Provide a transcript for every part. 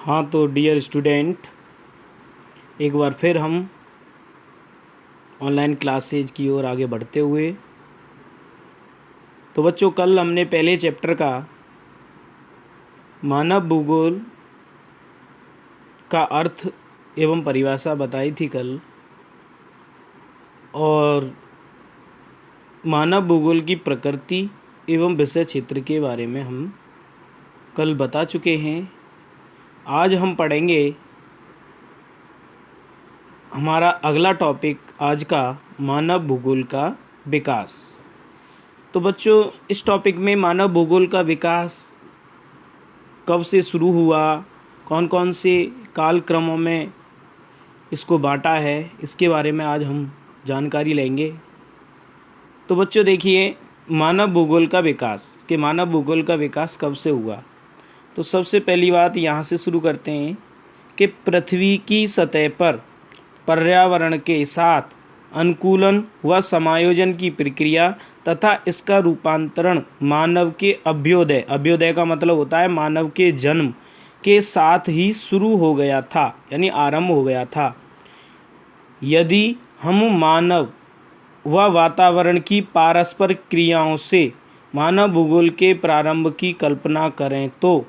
हाँ, तो dear student, एक बार फिर हम ऑनलाइन क्लासेज की ओर आगे बढ़ते हुए, तो बच्चों कल हमने पहले चैप्टर का मानव भूगोल का अर्थ एवं परिभाषा बताई थी कल। और मानव भूगोल की प्रकृति एवं विषय क्षेत्र के बारे में हम कल बता चुके हैं। आज हम पढ़ेंगे हमारा अगला टॉपिक आज का मानव भूगोल का विकास। तो बच्चों इस टॉपिक में मानव भूगोल का विकास कब से शुरू हुआ, कौन कौन से कालक्रमों में इसको बांटा है, इसके बारे में आज हम जानकारी लेंगे। तो बच्चों देखिए, मानव भूगोल का विकास कब से हुआ। तो सबसे पहली बात यहाँ से शुरू करते हैं कि पृथ्वी की सतह पर पर्यावरण के साथ अनुकूलन व समायोजन की प्रक्रिया तथा इसका रूपांतरण मानव के अभ्युदय का मतलब होता है मानव के जन्म के साथ ही शुरू हो गया था, यानी आरंभ हो गया था। यदि हम मानव व वातावरण की पारस्पर क्रियाओं से मानव भूगोल के प्रारंभ की कल्पना करें तो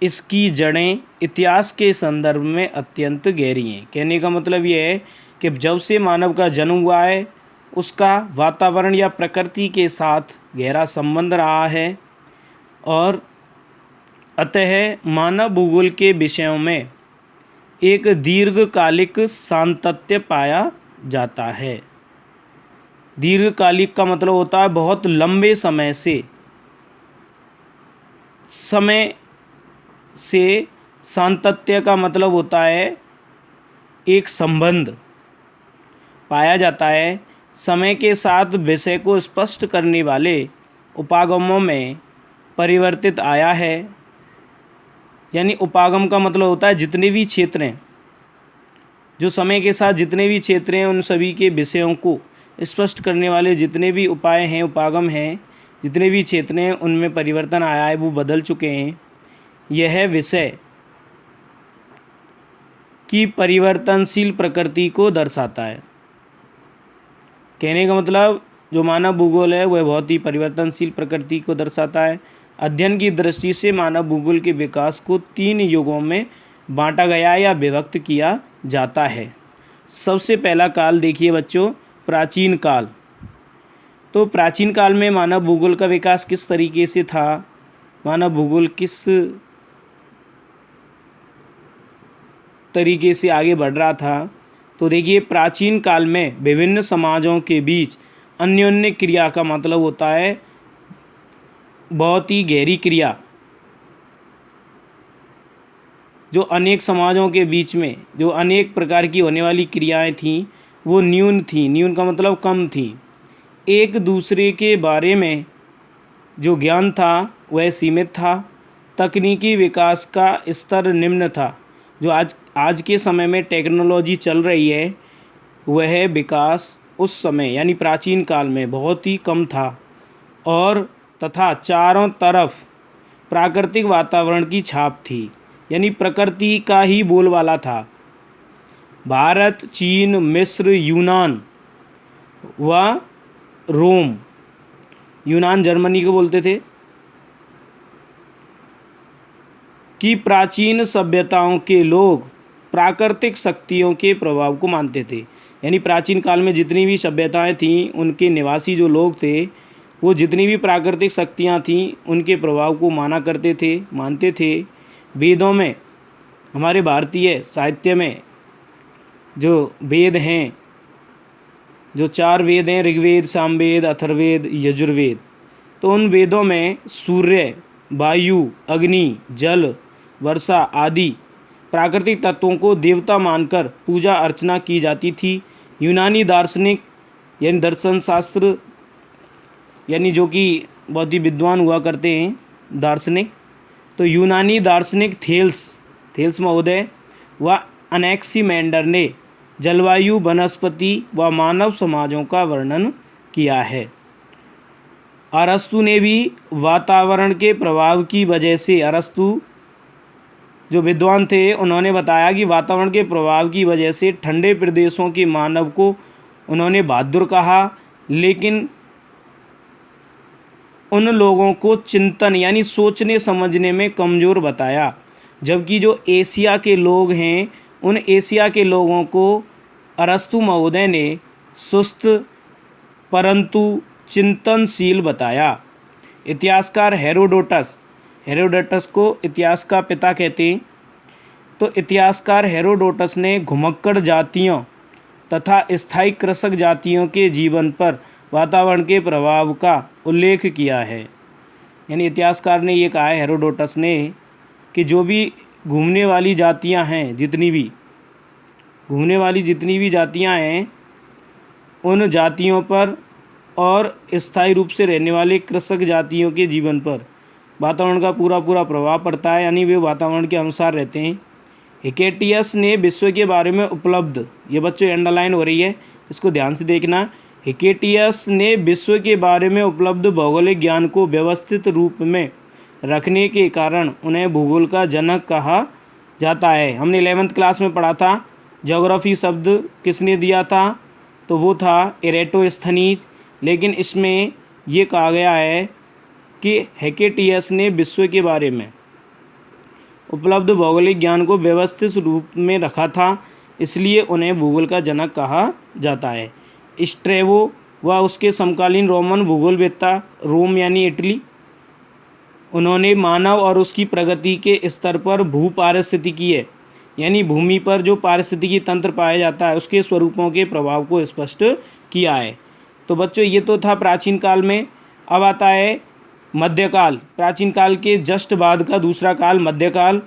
इसकी जड़ें इतिहास के संदर्भ में अत्यंत गहरी हैं। कहने का मतलब ये है कि जब से मानव का जन्म हुआ है उसका वातावरण या प्रकृति के साथ गहरा संबंध रहा है, और अतः मानव भूगोल के विषयों में एक दीर्घकालिक सातत्य पाया जाता है। दीर्घकालिक का मतलब होता है बहुत लंबे समय से सातत्य का मतलब होता है एक संबंध पाया जाता है। समय के साथ विषय को स्पष्ट करने वाले उपागमों में परिवर्तित आया है। यानी उपागम का मतलब होता है जितने भी क्षेत्र हैं, जो समय के साथ जितने भी क्षेत्र हैं उन सभी के विषयों को स्पष्ट करने वाले जितने भी उपाय हैं, उपागम हैं, जितने भी क्षेत्र हैं उनमें परिवर्तन आया है, वो बदल चुके हैं। यह विषय की परिवर्तनशील प्रकृति को दर्शाता है। कहने का मतलब जो मानव भूगोल है वह बहुत ही परिवर्तनशील प्रकृति को दर्शाता है। अध्ययन की दृष्टि से मानव भूगोल के विकास को 3 युगों में बांटा गया या विभक्त किया जाता है। सबसे पहला काल देखिए बच्चों, प्राचीन काल। तो प्राचीन काल में मानव भूगोल का विकास किस तरीके से था, मानव भूगोल किस तरीके से आगे बढ़ रहा था। तो देखिए, प्राचीन काल में विभिन्न समाजों के बीच अन्योन्य क्रिया का मतलब होता है बहुत ही गहरी क्रिया। जो अनेक समाजों के बीच में जो अनेक प्रकार की होने वाली क्रियाएं थीं वो न्यून थीं। न्यून का मतलब कम थी। एक दूसरे के बारे में जो ज्ञान था वह सीमित था। तकनीकी विकास का स्तर निम्न था। जो आज के समय में टेक्नोलॉजी चल रही है वह विकास उस समय यानी प्राचीन काल में बहुत ही कम था, और तथा चारों तरफ प्राकृतिक वातावरण की छाप थी, यानी प्रकृति का ही बोलबाला था। भारत, चीन, मिस्र, यूनान व रोम, यूनान जर्मनी को बोलते थे, कि प्राचीन सभ्यताओं के लोग प्राकृतिक शक्तियों के प्रभाव को मानते थे। यानी प्राचीन काल में जितनी भी सभ्यताएं थीं उनके निवासी जो लोग थे वो जितनी भी प्राकृतिक शक्तियां थीं उनके प्रभाव को मानते थे। वेदों में, हमारे भारतीय साहित्य में जो वेद हैं, जो 4 वेद हैं, ऋग्वेद, सामवेद, अथर्ववेद, यजुर्वेद, तो उन वेदों में सूर्य, वायु, अग्नि, जल, वर्षा आदि प्राकृतिक तत्वों को देवता मानकर पूजा अर्चना की जाती थी। यूनानी दार्शनिक यानी दर्शन शास्त्र, यानी जो कि बहुत ही विद्वान हुआ करते हैं दार्शनिक, तो यूनानी दार्शनिक थेल्स महोदय व अनैक्सिमेंडर ने जलवायु, वनस्पति व मानव समाजों का वर्णन किया है। अरस्तु ने भी वातावरण के प्रभाव की वजह से, अरस्तु जो विद्वान थे उन्होंने बताया कि वातावरण के प्रभाव की वजह से ठंडे प्रदेशों के मानव को उन्होंने बहादुर कहा, लेकिन उन लोगों को चिंतन यानी सोचने समझने में कमज़ोर बताया। जबकि जो एशिया के लोग हैं उन एशिया के लोगों को अरस्तु महोदय ने सुस्त परंतु चिंतनशील बताया। इतिहासकार हेरोडोटस को इतिहास का पिता कहते हैं। तो इतिहासकार हेरोडोटस ने घुमक्कड़ जातियों तथा स्थायी कृषक जातियों के जीवन पर वातावरण के प्रभाव का उल्लेख किया है। यानी इतिहासकार ने ये कहा है हेरोडोटस ने कि जो भी घूमने वाली जातियां हैं, जितनी भी जातियां हैं, उन जातियों पर और स्थायी रूप से रहने वाले कृषक जातियों के जीवन पर वातावरण का पूरा प्रभाव पड़ता है, यानी वे वातावरण के अनुसार रहते हैं। हिकेटियस ने विश्व के बारे में उपलब्ध, ये बच्चों अंडरलाइन हो रही है, इसको ध्यान से देखना। हिकेटियस ने विश्व के बारे में उपलब्ध भौगोलिक ज्ञान को व्यवस्थित रूप में रखने के कारण उन्हें भूगोल का जनक कहा जाता है। हमने 11th क्लास में पढ़ा था, ज्योग्राफी शब्द किसने दिया था, तो वो था एरेटोस्थनीज। लेकिन इसमें ये कहा गया है कि हेकेटियस ने विश्व के बारे में उपलब्ध भौगोलिक ज्ञान को व्यवस्थित रूप में रखा था, इसलिए उन्हें भूगोल का जनक कहा जाता है। स्ट्रेबो व उसके समकालीन रोमन भूगोलवेत्ता, रोम यानी इटली, उन्होंने मानव और उसकी प्रगति के स्तर पर भूपारिस्थितिकीय यानी भूमि पर जो पारिस्थितिकी तंत्र पाया जाता है उसके स्वरूपों के प्रभाव को स्पष्ट किया है। तो बच्चों ये तो था प्राचीन काल में। अब आता है मध्यकाल। प्राचीन काल के जस्ट बाद का दूसरा काल मध्यकाल।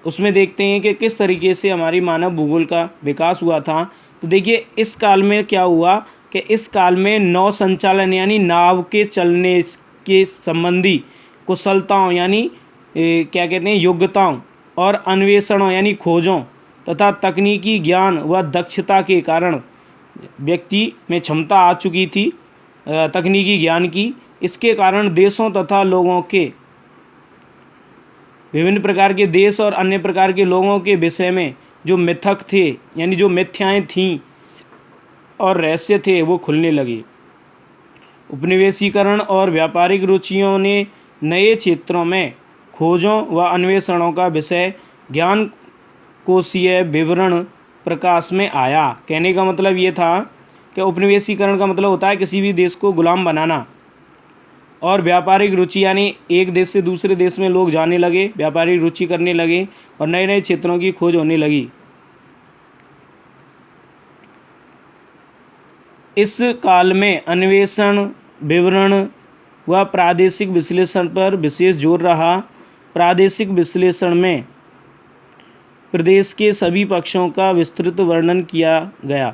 उसमें देखते हैं कि किस तरीके से हमारी मानव भूगोल का विकास हुआ था। तो देखिए इस काल में क्या हुआ कि इस काल में नौ संचालन यानी नाव के चलने के संबंधी कुशलताओं यानी क्या कहते हैं योग्यताओं और अन्वेषणों यानी खोजों तथा तकनीकी ज्ञान व दक्षता के कारण व्यक्ति में क्षमता आ चुकी थी तकनीकी ज्ञान की। इसके कारण देशों तथा लोगों के विभिन्न प्रकार के देश और अन्य प्रकार के लोगों के विषय में जो मिथक थे यानी जो मिथ्याएं थीं और रहस्य थे वो खुलने लगे। उपनिवेशीकरण और व्यापारिक रुचियों ने नए क्षेत्रों में खोजों व अन्वेषणों का विषय ज्ञान कोशीय विवरण प्रकाश में आया। कहने का मतलब ये था कि उपनिवेशीकरण का मतलब होता है किसी भी देश को गुलाम बनाना, और व्यापारिक रुचि यानी एक देश से दूसरे देश में लोग जाने लगे, व्यापारिक रुचि करने लगे और नए नए क्षेत्रों की खोज होने लगी। इस काल में अन्वेषण, विवरण व प्रादेशिक विश्लेषण पर विशेष जोर रहा। प्रादेशिक विश्लेषण में प्रदेश के सभी पक्षों का विस्तृत वर्णन किया गया।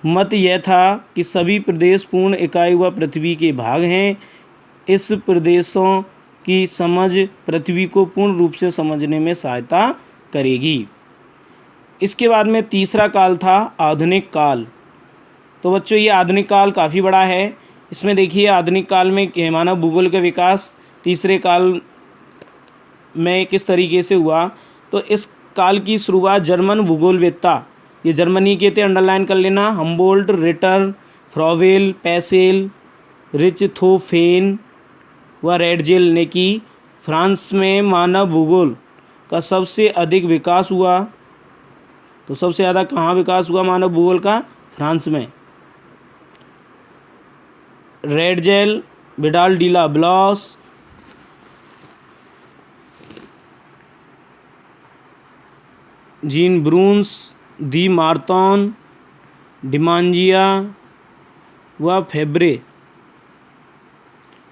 मत यह था कि सभी प्रदेश पूर्ण इकाई व पृथ्वी के भाग हैं। इस प्रदेशों की समझ पृथ्वी को पूर्ण रूप से समझने में सहायता करेगी। इसके बाद में तीसरा काल था आधुनिक काल। तो बच्चों ये आधुनिक काल काफ़ी बड़ा है। इसमें देखिए आधुनिक काल में मानव भूगोल का विकास तीसरे काल में किस तरीके से हुआ। तो इस काल की शुरुआत जर्मन भूगोलवेत्ता, ये जर्मनी के थे, अंडरलाइन कर लेना, हम्बोल्ट, रिटर, फ्रॉवेल, पैसेल, रिचथोफेन व रेडजेल ने की। फ्रांस में मानव भूगोल का सबसे अधिक विकास हुआ। तो सबसे ज़्यादा कहाँ विकास हुआ मानव भूगोल का? फ्रांस में। रेडजेल, विडाल डी ला ब्लॉस, जीन ब्रून्स, दी मार्तन, डिमांजिया व फेब्रे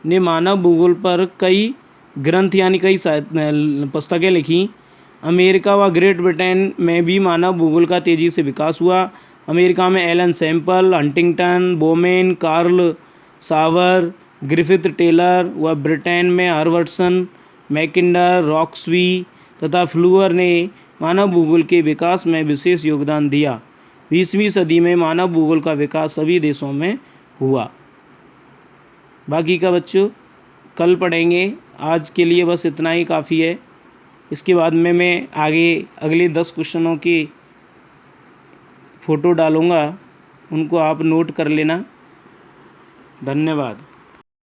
ने मानव भूगोल पर कई ग्रंथ यानी कई पुस्तकें लिखी। अमेरिका व ग्रेट ब्रिटेन में भी मानव भूगोल का तेज़ी से विकास हुआ। अमेरिका में Ellen Semple, Huntington, Bowman, Carl Sauer, Griffith Taylor व ब्रिटेन में हर्वर्टसन, मैकिंडर, रॉक्सवी तथा फ्लूअर ने मानव भूगोल के विकास में विशेष योगदान दिया। 20वीं सदी में मानव भूगोल का विकास सभी देशों में हुआ। बाकी का बच्चों कल पढ़ेंगे। आज के लिए बस इतना ही काफ़ी है। इसके बाद में मैं आगे अगले 10 क्वेश्चनों की फ़ोटो डालूँगा, उनको आप नोट कर लेना। धन्यवाद।